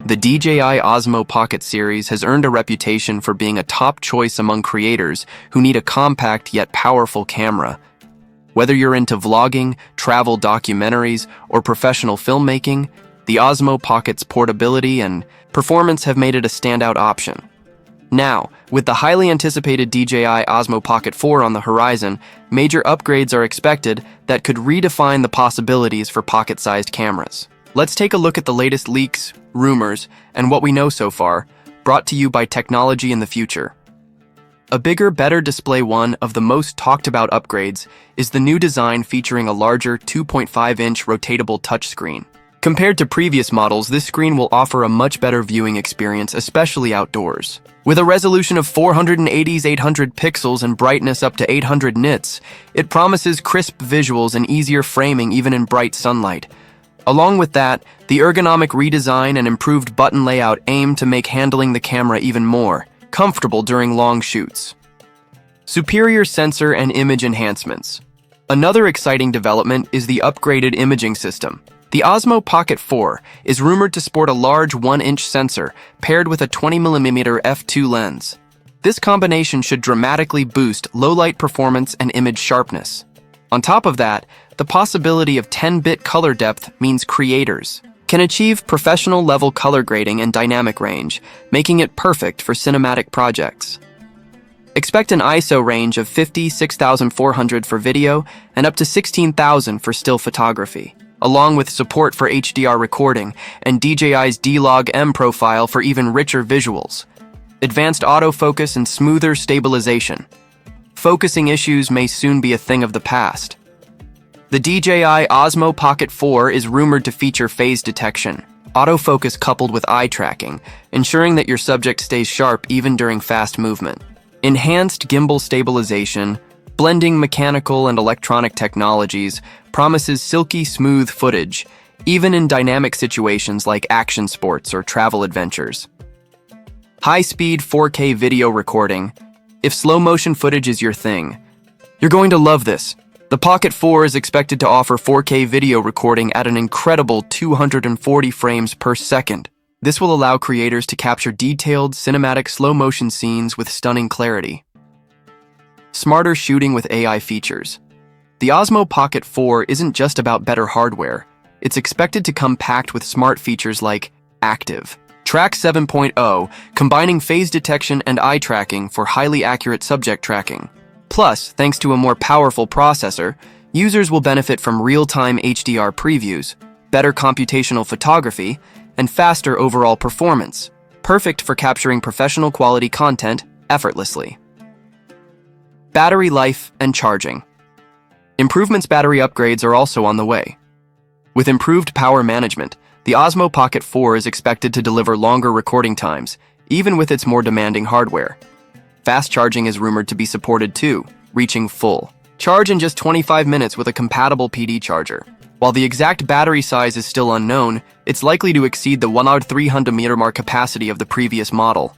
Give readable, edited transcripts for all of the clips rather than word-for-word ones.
The DJI Osmo Pocket series has earned a reputation for being a top choice among creators who need a compact yet powerful camera. Whether you're into vlogging, travel documentaries, or professional filmmaking, the Osmo Pocket's portability and performance have made it a standout option. Now, with the highly anticipated DJI Osmo Pocket 4 on the horizon, major upgrades are expected that could redefine the possibilities for pocket-sized cameras. Let's take a look at the latest leaks, rumors, and what we know so far, brought to you by Technology in the Future. A bigger, better display. One of the most talked about upgrades is the new design featuring a larger 2.5-inch rotatable touchscreen. Compared to previous models, this screen will offer a much better viewing experience, especially outdoors. With a resolution of 480x800 pixels and brightness up to 800 nits, it promises crisp visuals and easier framing even in bright sunlight. Along with that, the ergonomic redesign and improved button layout aim to make handling the camera even more comfortable during long shoots. Superior sensor and image enhancements. Another exciting development is the upgraded imaging system. The Osmo Pocket 4 is rumored to sport a large 1-inch sensor paired with a 20mm f2 lens. This combination should dramatically boost low-light performance and image sharpness. On top of that, the possibility of 10-bit color depth means creators can achieve professional-level color grading and dynamic range, making it perfect for cinematic projects. Expect an ISO range of 56,400 for video and up to 16,000 for still photography, along with support for HDR recording and DJI's D-Log M profile for even richer visuals. Advanced autofocus and smoother stabilization. Focusing issues may soon be a thing of the past. The DJI Osmo Pocket 4 is rumored to feature phase detection, autofocus coupled with eye tracking, ensuring that your subject stays sharp even during fast movement. Enhanced gimbal stabilization, blending mechanical and electronic technologies, promises silky smooth footage, even in dynamic situations like action sports or travel adventures. High-speed 4K video recording. If slow-motion footage is your thing, you're going to love this. The Pocket 4 is expected to offer 4K video recording at an incredible 240 frames per second. This will allow creators to capture detailed, cinematic slow-motion scenes with stunning clarity. Smarter shooting with AI features. The Osmo Pocket 4 isn't just about better hardware. It's expected to come packed with smart features like Active Track 7.0, combining phase detection and eye tracking for highly accurate subject tracking. Plus, thanks to a more powerful processor, users will benefit from real-time HDR previews, better computational photography, and faster overall performance, perfect for capturing professional quality content effortlessly. Battery life and charging. Improvements. Battery upgrades are also on the way. With improved power management, the Osmo Pocket 4 is expected to deliver longer recording times, even with its more demanding hardware. Fast charging is rumored to be supported too, reaching full charge in just 25 minutes with a compatible PD charger. While the exact battery size is still unknown, it's likely to exceed the 1,300 mAh capacity of the previous model.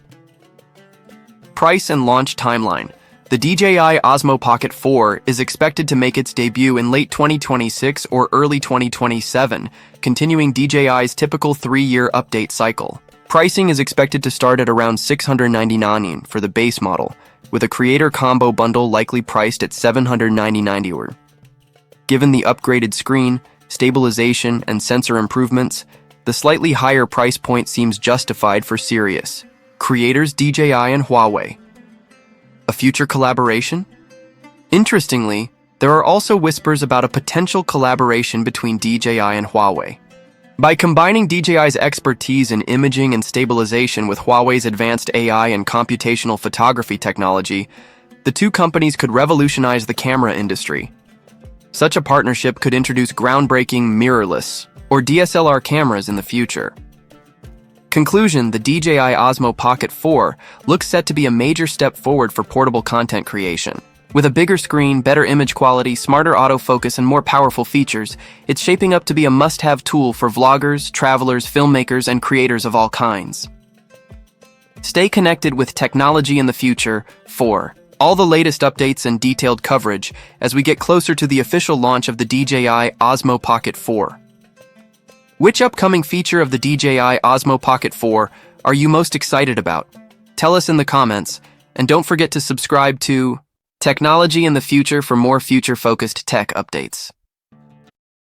Price and launch timeline. The DJI Osmo Pocket 4 is expected to make its debut in late 2026 or early 2027, continuing DJI's typical 3-year update cycle. Pricing is expected to start at around $699 for the base model, with a creator combo bundle likely priced at $799. Given the upgraded screen, stabilization, and sensor improvements, the slightly higher price point seems justified for serious creators. DJI and Huawei. A future collaboration? Interestingly, there are also whispers about a potential collaboration between DJI and Huawei. By combining DJI's expertise in imaging and stabilization with Huawei's advanced AI and computational photography technology, the two companies could revolutionize the camera industry. Such a partnership could introduce groundbreaking mirrorless or DSLR cameras in the future. Conclusion: the DJI Osmo Pocket 4 looks set to be a major step forward for portable content creation. With a bigger screen, better image quality, smarter autofocus, and more powerful features, it's shaping up to be a must-have tool for vloggers, travelers, filmmakers, and creators of all kinds. Stay connected with Technology in the Future for all the latest updates and detailed coverage as we get closer to the official launch of the DJI Osmo Pocket 4. Which upcoming feature of the DJI Osmo Pocket 4 are you most excited about? Tell us in the comments, and don't forget to subscribe to Technology in the Future for more future-focused tech updates.